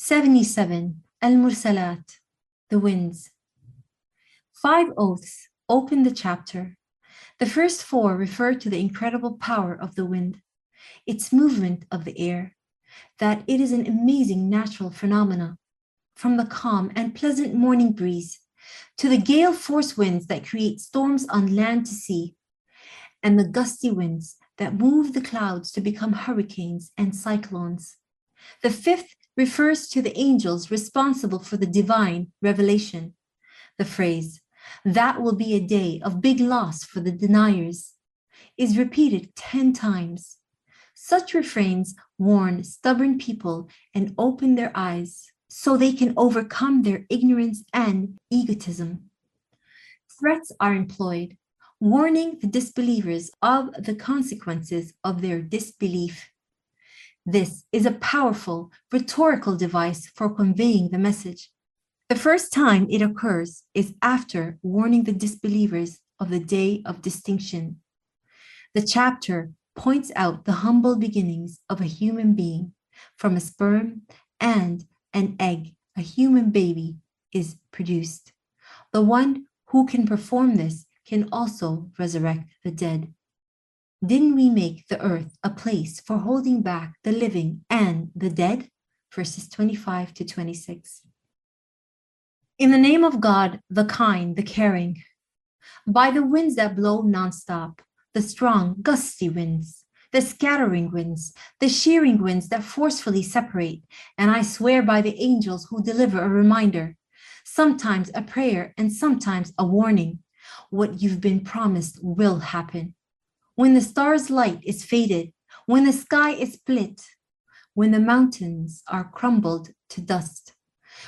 77. Al-Mursalat, the winds. 5 oaths open the chapter. The first 4 refer to the incredible power of the wind, its movement of the air, that it is an amazing natural phenomena, from the calm and pleasant morning breeze to the gale force winds that create storms on land to sea, and the gusty winds that move the clouds to become hurricanes and cyclones. The 5th refers to the angels responsible for the divine revelation. The phrase, "that will be a day of big loss for the deniers," is repeated 10 times. Such refrains warn stubborn people and open their eyes so they can overcome their ignorance and egotism. Threats are employed, warning the disbelievers of the consequences of their disbelief. This is a powerful rhetorical device for conveying the message. The first time it occurs is after warning the disbelievers of the day of distinction. The chapter points out the humble beginnings of a human being. From a sperm and an egg, a human baby is produced. The one who can perform this can also resurrect the dead. Didn't we make the earth a place for holding back the living and the dead? Verses 25 to 26. In the name of God, the kind, the caring, by the winds that blow nonstop, the strong, gusty winds, the scattering winds, the shearing winds that forcefully separate, and I swear by the angels who deliver a reminder, sometimes a prayer and sometimes a warning, what you've been promised will happen. When the star's light is faded, when the sky is split, when the mountains are crumbled to dust,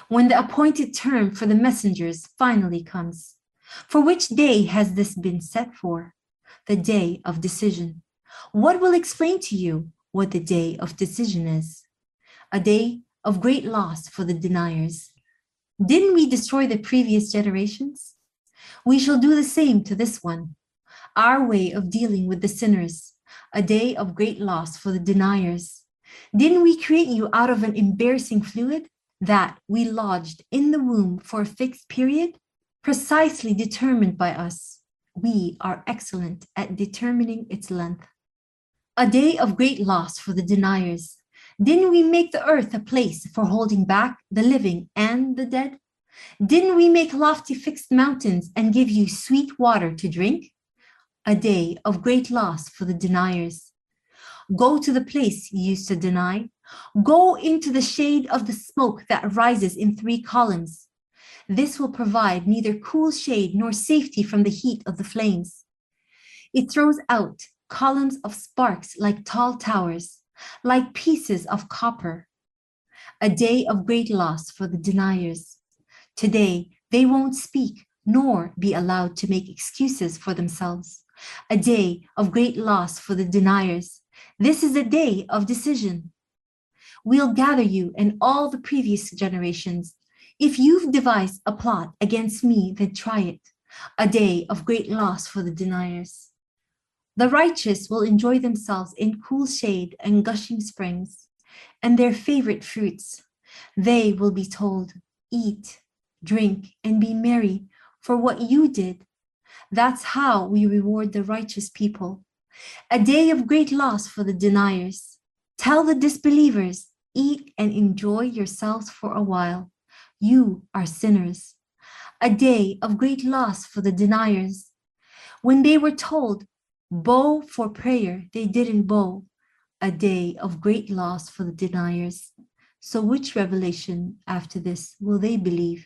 when the appointed term for the messengers finally comes. For which day has this been set for? The day of decision. What will explain to you what the day of decision is? A day of great loss for the deniers. Didn't we destroy the previous generations? We shall do the same to this one. Our way of dealing with the sinners, a day of great loss for the deniers. Didn't we create you out of an embarrassing fluid that we lodged in the womb for a fixed period, precisely determined by us? We are excellent at determining its length. A day of great loss for the deniers. Didn't we make the earth a place for holding back the living and the dead? Didn't we make lofty fixed mountains and give you sweet water to drink? A day of great loss for the deniers. Go to the place you used to deny. Go into the shade of the smoke that rises in 3 columns. This will provide neither cool shade nor safety from the heat of the flames. It throws out columns of sparks like tall towers, like pieces of copper. A day of great loss for the deniers. Today, they won't speak nor be allowed to make excuses for themselves. A day of great loss for the deniers. This is a day of decision. We'll gather you and all the previous generations. If you've devised a plot against me, then try it. A day of great loss for the deniers. The righteous will enjoy themselves in cool shade and gushing springs, and their favorite fruits. They will be told, eat, drink, and be merry for what you did. That's how we reward the righteous people. A day of great loss for the deniers. Tell the disbelievers, eat and enjoy yourselves for a while. You are sinners. A day of great loss for the deniers. When they were told, bow for prayer, they didn't bow. A day of great loss for the deniers. So which revelation after this will they believe?